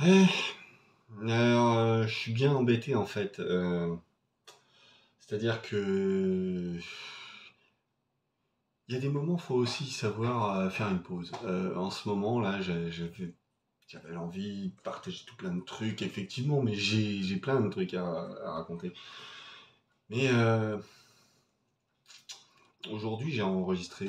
Eh, je suis bien embêté en fait. C'est-à-dire que il y a des moments, faut aussi savoir faire une pause. En ce moment là, j'avais l'envie de partager tout plein de trucs, effectivement, mais j'ai plein de trucs à raconter. Mais aujourd'hui, j'ai enregistré.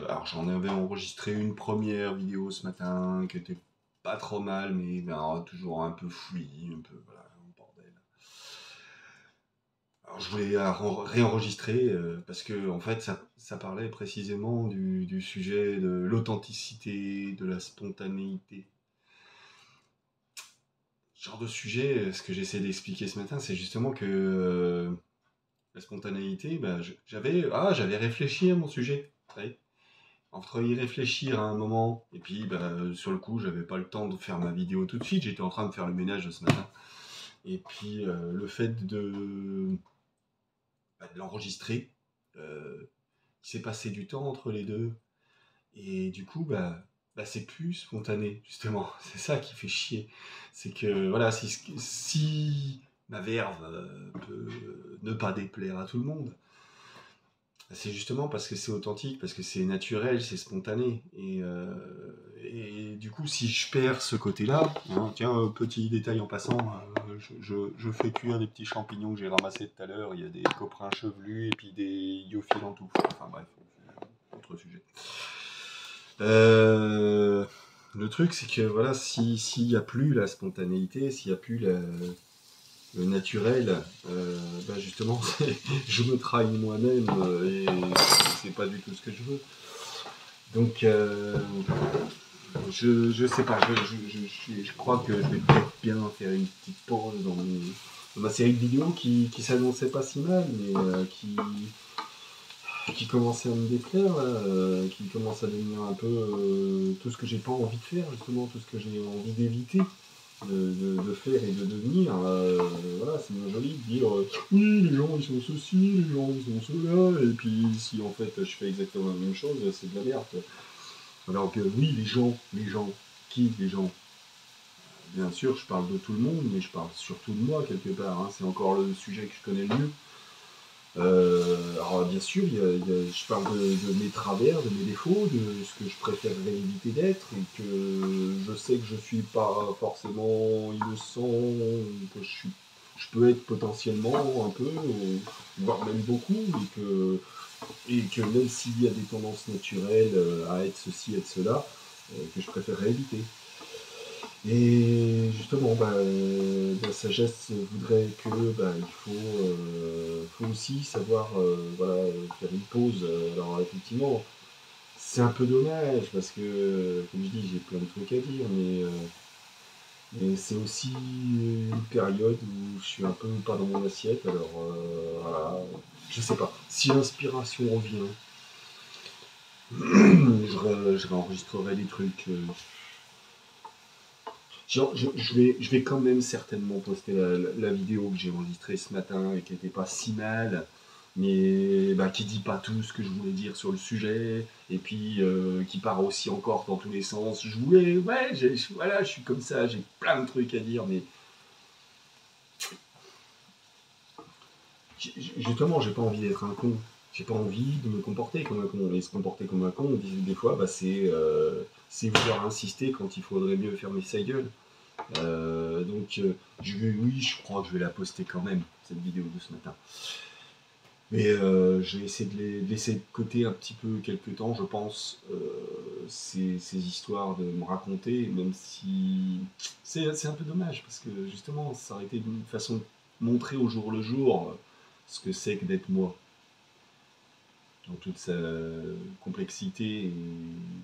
Alors, j'en avais enregistré une première vidéo ce matin qui était pas trop mal, mais ben, toujours un peu fouillis, un peu voilà, un bordel. Alors, je voulais réenregistrer parce que en fait, ça parlait précisément du sujet de l'authenticité, de la spontanéité. Ce genre de sujet, ce que j'essaie d'expliquer ce matin, c'est justement que la spontanéité, bah, j'avais réfléchi à mon sujet. Ouais. Entre y réfléchir à un moment, et puis bah, sur le coup, j'avais pas le temps de faire ma vidéo tout de suite, j'étais en train de faire le ménage ce matin. Et puis le fait de l'enregistrer, il s'est passé du temps entre les deux, et du coup, c'est plus spontané, justement. C'est ça qui fait chier. C'est que, voilà, si ma verve peut ne pas déplaire à tout le monde, c'est justement parce que c'est authentique, parce que c'est naturel, c'est spontané. Et du coup, si je perds ce côté-là, hein, tiens, petit détail en passant, je fais cuire des petits champignons que j'ai ramassés tout à l'heure. Il y a des coprins chevelus et puis des lyophiles en tout. Enfin bref, autre sujet. Euh, le truc, c'est que voilà, s'il n'y a plus la spontanéité, s'il n'y a plus le naturel, justement, je me trahis moi-même et c'est pas du tout ce que je veux. Donc, je sais pas, je crois que je vais peut-être bien faire une petite pause dans ma série de vidéos qui s'annonçait pas si mal, mais qui commençait à me déplaire, là, qui commence à devenir un peu tout ce que j'ai pas envie de faire, justement, tout ce que j'ai envie d'éviter de faire et de devenir. Voilà, c'est bien joli de dire oui, les gens ils sont ceci, les gens ils sont cela, et puis si en fait je fais exactement la même chose, c'est de la merde. Alors que oui, qui les gens? Bien sûr, je parle de tout le monde, mais je parle surtout de moi quelque part. Hein. C'est encore le sujet que je connais le mieux. Alors bien sûr, je parle de mes travers, de mes défauts, de ce que je préférerais éviter d'être, et que je sais que je suis pas forcément innocent, que je peux être potentiellement un peu, voire même beaucoup, et que même s'il y a des tendances naturelles à être ceci, être cela, que je préférerais éviter. Et justement, la sagesse voudrait que il faut aussi savoir voilà, faire une pause. Alors effectivement, c'est un peu dommage parce que, comme je dis, j'ai plein de trucs à dire, mais c'est aussi une période où je suis un peu pas dans mon assiette. Alors voilà, je sais pas. Si l'inspiration revient, je réenregistrerai des trucs. Je vais quand même certainement poster la vidéo que j'ai enregistrée ce matin et qui n'était pas si mal, mais qui dit pas tout ce que je voulais dire sur le sujet, et puis qui part aussi encore dans tous les sens. Voilà, je suis comme ça, j'ai plein de trucs à dire, mais justement, j'ai pas envie d'être un con. J'ai pas envie de me comporter comme un con. Et se comporter comme un con, des fois, c'est vouloir insister quand il faudrait mieux fermer sa gueule. Oui, je crois que je vais la poster quand même, cette vidéo de ce matin. Mais je vais essayer de laisser de côté un petit peu quelques temps, je pense, ces histoires de me raconter, même si c'est un peu dommage, parce que justement, ça aurait été une façon de montrer au jour le jour ce que c'est que d'être moi, dans toute sa complexité et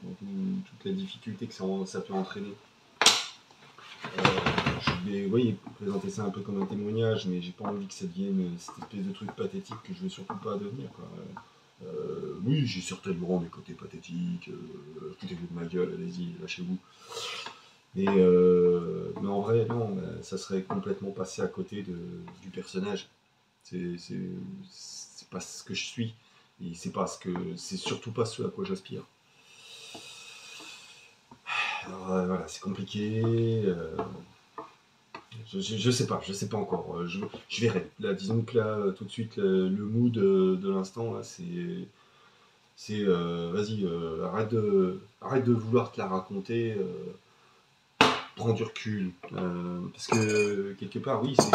dans toute la difficulté que ça peut entraîner. Je vais présenter ça un peu comme un témoignage, mais j'ai pas envie que ça devienne cette espèce de truc pathétique que je veux surtout pas devenir. Quoi. Oui, j'ai certainement des côtés pathétiques, foutez-vous de ma gueule, allez-y, lâchez-vous. Mais en vrai, non, ça serait complètement passé à côté du personnage. C'est pas ce que je suis, et c'est surtout pas ce à quoi j'aspire. Alors voilà, c'est compliqué. Je sais pas, je sais pas encore. Je verrai. Là, disons que là, tout de suite, le mood de l'instant, là, vas-y, arrête de vouloir te la raconter. Prends du recul. Parce que quelque part, oui, c'est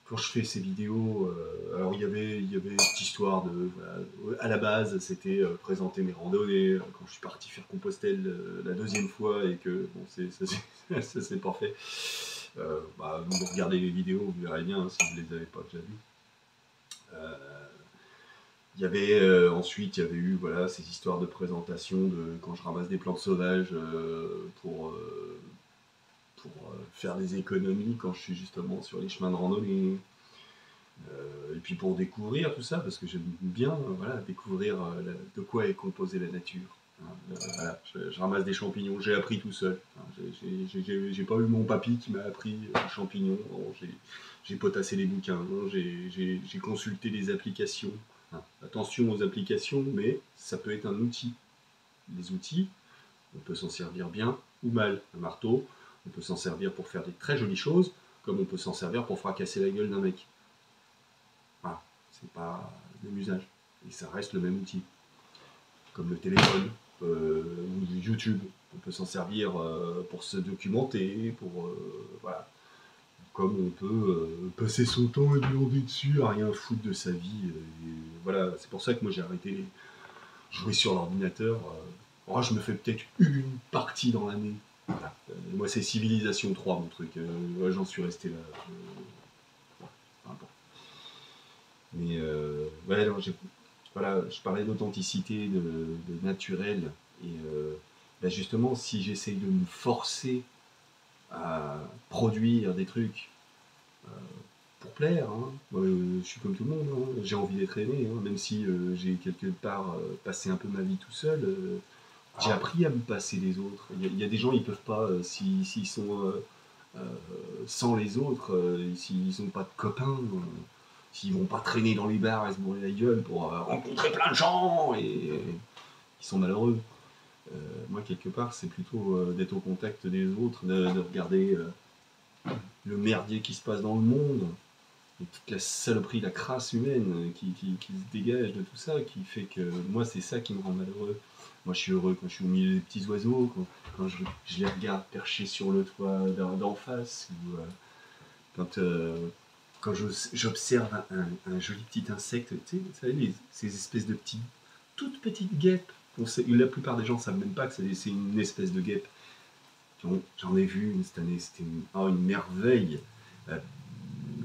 quand je fais ces vidéos, alors il y avait cette histoire de, voilà, à la base, c'était présenter mes randonnées quand je suis parti faire Compostelle la deuxième fois et que bon, ça c'est pas fait. Bah, vous regardez les vidéos, vous verrez bien hein, si vous les avez pas déjà vues. Euh, il y avait ensuite, il y avait eu voilà ces histoires de présentation de quand je ramasse des plantes sauvages pour faire des économies quand je suis justement sur les chemins de randonnée. Et puis pour découvrir tout ça, parce que j'aime bien voilà, découvrir de quoi est composée la nature. Voilà, je ramasse des champignons, j'ai appris tout seul. J'ai pas eu mon papy qui m'a appris les champignons, j'ai potassé les bouquins, j'ai consulté les applications. Attention aux applications, mais ça peut être un outil. Les outils, on peut s'en servir bien ou mal. Un marteau, on peut s'en servir pour faire des très jolies choses, comme on peut s'en servir pour fracasser la gueule d'un mec. Voilà, c'est pas le même usage. Et ça reste le même outil. Comme le téléphone ou YouTube. On peut s'en servir pour se documenter, pour voilà. Comme on peut passer son temps à glander dessus, à rien foutre de sa vie. Et voilà, c'est pour ça que moi j'ai arrêté de jouer sur l'ordinateur. Oh, je me fais peut-être une partie dans l'année. Voilà. Moi c'est Civilization 3 mon truc. Ouais, j'en suis resté là. Mais ouais, non, voilà, je parlais d'authenticité, de naturel. Et bah justement, si j'essaye de me forcer à produire des trucs euh, pour plaire, hein, je suis comme tout le monde, hein, j'ai envie d'être aimé, hein, même si j'ai quelque part passé un peu ma vie tout seul. J'ai appris à me passer des autres. Il y a des gens, ils peuvent pas, s'ils sont euh, sans les autres, s'ils n'ont pas de copains. S'ils vont pas traîner dans les bars et se bourrer la gueule pour rencontrer plein de gens et ils sont malheureux. Moi, quelque part, c'est plutôt d'être au contact des autres, de regarder le merdier qui se passe dans le monde, et toute la saloperie, la crasse humaine qui se dégage de tout ça, qui fait que moi, c'est ça qui me rend malheureux. Moi, je suis heureux quand je suis au milieu des petits oiseaux, quand je les regarde perchés sur le toit d'en face, ou quand, quand j'observe un joli petit insecte, tu sais, vous savez, ces espèces de toutes petites guêpes. La plupart des gens ne savent même pas que c'est une espèce de guêpe. J'en ai vu une cette année, c'était une merveille. Euh,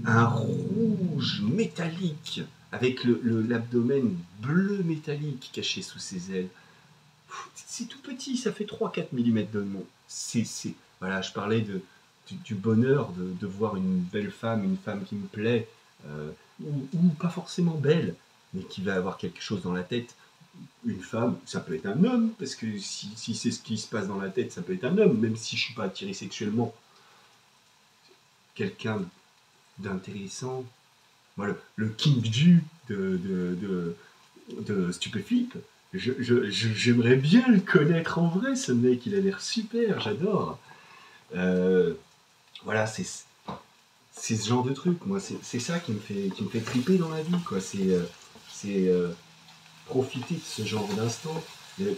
un rouge métallique, avec l'abdomen bleu métallique caché sous ses ailes. C'est tout petit, ça fait 3-4 mm de long. Voilà, je parlais du bonheur de voir une belle femme, une femme qui me plaît, ou pas forcément belle, mais qui va avoir quelque chose dans la tête. Une femme, ça peut être un homme, parce que si c'est ce qui se passe dans la tête, ça peut être un homme, même si je ne suis pas attiré sexuellement. Quelqu'un d'intéressant. Voilà, le King Ju de Stupéflip, j'aimerais bien le connaître en vrai, ce mec, il a l'air super, j'adore. Voilà, c'est ce genre de truc, moi, c'est ça qui me fait triper dans la vie, quoi. C'est profiter de ce genre d'instant.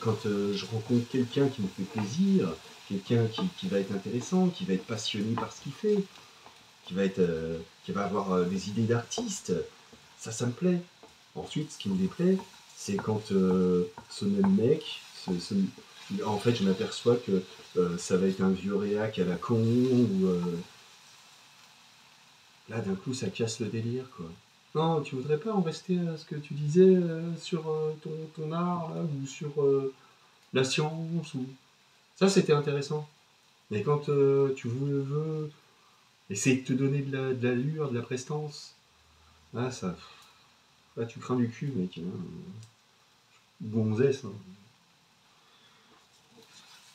Quand je rencontre quelqu'un qui me fait plaisir, quelqu'un qui va être intéressant, qui va être passionné par ce qu'il fait, qui va avoir des idées d'artiste, ça me plaît. Ensuite, ce qui me déplaît, c'est quand ce même mec, en fait, je m'aperçois que ça va être un vieux réac à la con, ou là, d'un coup, ça casse le délire, quoi. Non, tu voudrais pas en rester à ce que tu disais sur ton art, là, ou sur la science, ou... Ça, c'était intéressant. Mais quand tu veux essayer de te donner de l'allure, de la prestance, là, là, tu crains du cul, mec. Hein. Gonzesse. Hein.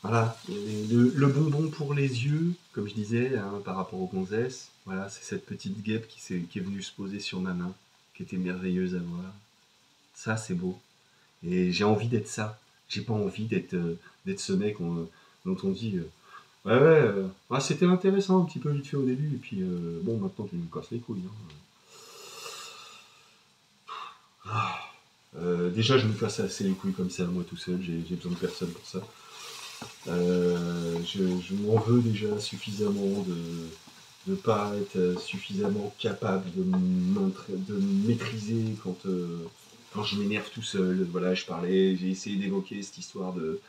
Voilà, le bonbon pour les yeux, comme je disais, hein, par rapport aux gonzesses, voilà, c'est cette petite guêpe qui est venue se poser sur ma main, qui était merveilleuse à voir. Ça, c'est beau. Et j'ai envie d'être ça. J'ai pas envie d'être ce mec dont on dit Ouais, ouais, c'était intéressant un petit peu vite fait au début, et puis bon, maintenant tu me casses les couilles. Déjà, je me casse assez les couilles comme ça, moi tout seul, j'ai besoin de personne pour ça. Je m'en veux déjà suffisamment de ne pas être suffisamment capable de me maîtriser quand je m'énerve tout seul. Voilà, j'ai essayé d'évoquer cette histoire de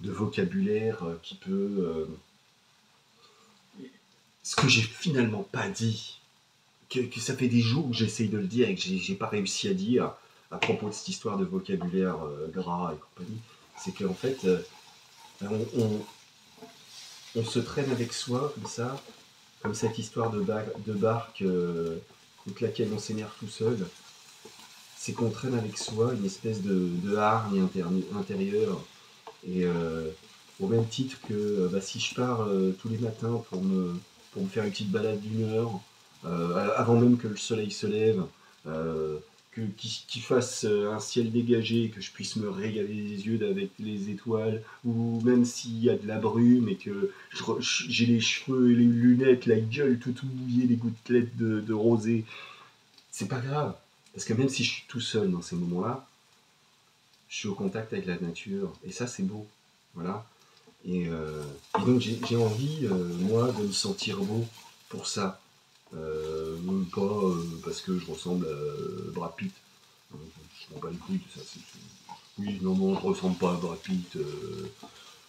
vocabulaire qui peut... ce que j'ai finalement pas dit, que ça fait des jours que j'essaye de le dire et que j'ai pas réussi à dire à propos de cette histoire de vocabulaire gras et compagnie, c'est qu'en fait, on se traîne avec soi comme ça, comme cette histoire de barque contre laquelle on s'énerve tout seul. C'est qu'on traîne avec soi une espèce de hargne intérieure. Et au même titre que si je pars tous les matins pour me faire une petite balade d'1 heure, avant même que le soleil se lève, euh, qu'il fasse un ciel dégagé, que je puisse me régaler les yeux avec les étoiles, ou même s'il y a de la brume et que j'ai les cheveux et les lunettes, la gueule tout mouillée, les gouttelettes de rosée, c'est pas grave. Parce que même si je suis tout seul dans ces moments-là, je suis au contact avec la nature, et ça c'est beau. Voilà. Et donc j'ai envie, moi, de me sentir beau pour ça. Non pas parce que je ressemble à Brad Pitt. Je m'en bats les couilles de ça. Oui, non, non, je ressemble pas à Brad Pitt.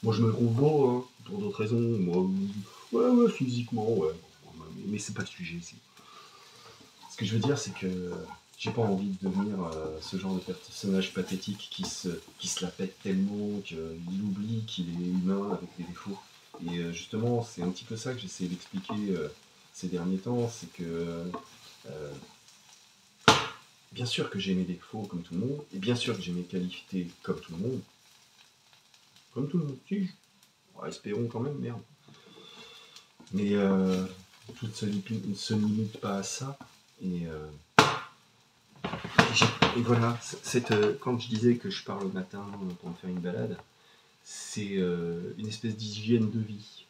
Moi, je me trouve beau, hein, pour d'autres raisons. Moi, ouais, physiquement, ouais. Mais c'est pas le sujet ici. Ce que je veux dire, c'est que j'ai pas envie de devenir ce genre de personnage pathétique qui se la pète tellement qu'il oublie qu'il est humain avec des défauts. Et justement, c'est un petit peu ça que j'essaie d'expliquer ces derniers temps, c'est que bien sûr que j'ai mes défauts comme tout le monde, et bien sûr que j'ai mes qualités comme tout le monde. Comme tout le monde, si, espérons quand même, merde. Mais tout ne se limite pas à ça. Et Et voilà, quand je disais que je pars le matin pour me faire une balade, c'est une espèce d'hygiène de vie.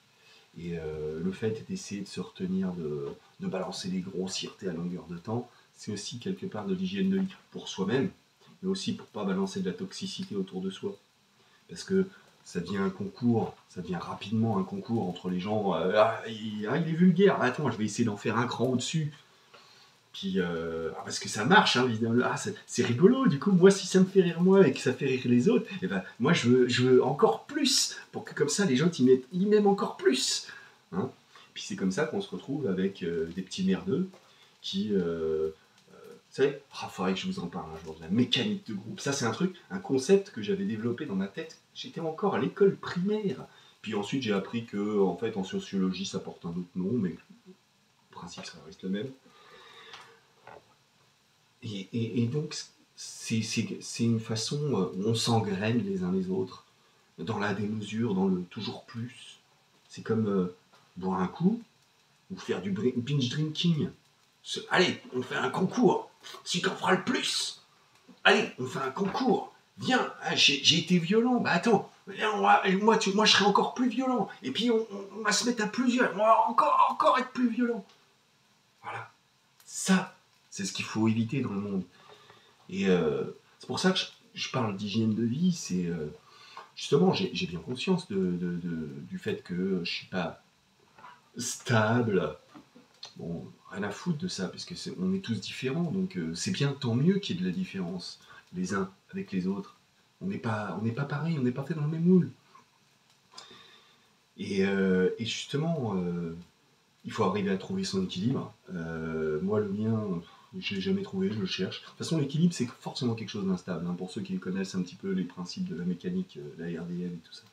Et le fait d'essayer de se retenir de balancer des grossièretés à longueur de temps, c'est aussi quelque part de l'hygiène de vie pour soi-même, mais aussi pour pas balancer de la toxicité autour de soi. Parce que ça devient un concours, ça devient rapidement un concours entre les gens. Il est vulgaire, attends, je vais essayer d'en faire un cran au-dessus. Puis, parce que ça marche, hein, évidemment. C'est rigolo, du coup, moi, si ça me fait rire moi et que ça fait rire les autres, et ben, moi, je veux encore plus, pour que comme ça, les gens ils m'aiment encore plus. Hein. Puis c'est comme ça qu'on se retrouve avec des petits merdeux qui... vous savez, faudrait que je vous en parle un jour, de la mécanique de groupe. Ça, c'est un concept que j'avais développé dans ma tête. J'étais encore à l'école primaire. Puis ensuite, j'ai appris que, en fait, en sociologie, ça porte un autre nom, mais le principe, ça reste le même. Et donc, c'est une façon où on s'engraine les uns les autres, dans la démesure, dans le toujours plus. C'est comme boire un coup ou faire du binge drinking. Allez, on fait un concours. Celui qui en fera le plus. Allez, on fait un concours. Viens, j'ai été violent. Bah attends, moi je serai encore plus violent. Et puis on va se mettre à plusieurs. On va encore être plus violent. Voilà. Ça, c'est ce qu'il faut éviter dans le monde. Et c'est pour ça que je parle d'hygiène de vie, c'est justement, j'ai bien conscience du fait que je suis pas stable. Bon, rien à foutre de ça, parce que on est tous différents, donc c'est bien, tant mieux qu'il y ait de la différence, les uns avec les autres. On n'est pas pareil, on n'est pas fait dans le même moule. Et justement, il faut arriver à trouver son équilibre. Moi, le mien, je ne l'ai jamais trouvé, je le cherche. De toute façon, l'équilibre, c'est forcément quelque chose d'instable. Hein, pour ceux qui connaissent un petit peu les principes de la mécanique, la RDM et tout ça.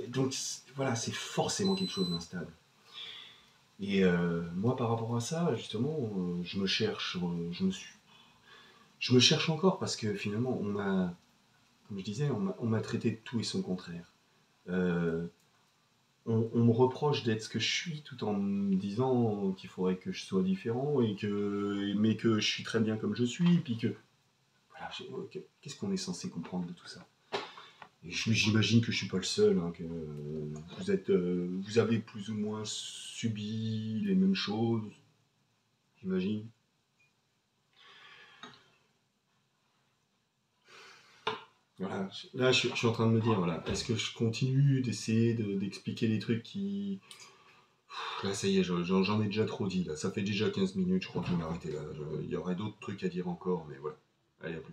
Donc, voilà, c'est forcément quelque chose d'instable. Et moi, par rapport à ça, justement, je me cherche, je me cherche encore parce que finalement, comme je disais, on m'a traité de tout et son contraire. Euh, on me reproche d'être ce que je suis tout en me disant qu'il faudrait que je sois différent mais que je suis très bien comme je suis et puis que voilà, qu'est-ce qu'on est censé comprendre de tout ça? Et j'imagine que je suis pas le seul, hein, que vous avez plus ou moins subi les mêmes choses, j'imagine. Voilà. Là, je suis en train de me dire, voilà, est-ce que je continue d'essayer d'expliquer des trucs qui... Là, ça y est, j'en ai déjà trop dit. Là. Ça fait déjà 15 minutes, je crois que je vais m'arrêter là. Il y aurait d'autres trucs à dire encore, mais voilà. Allez, à plus.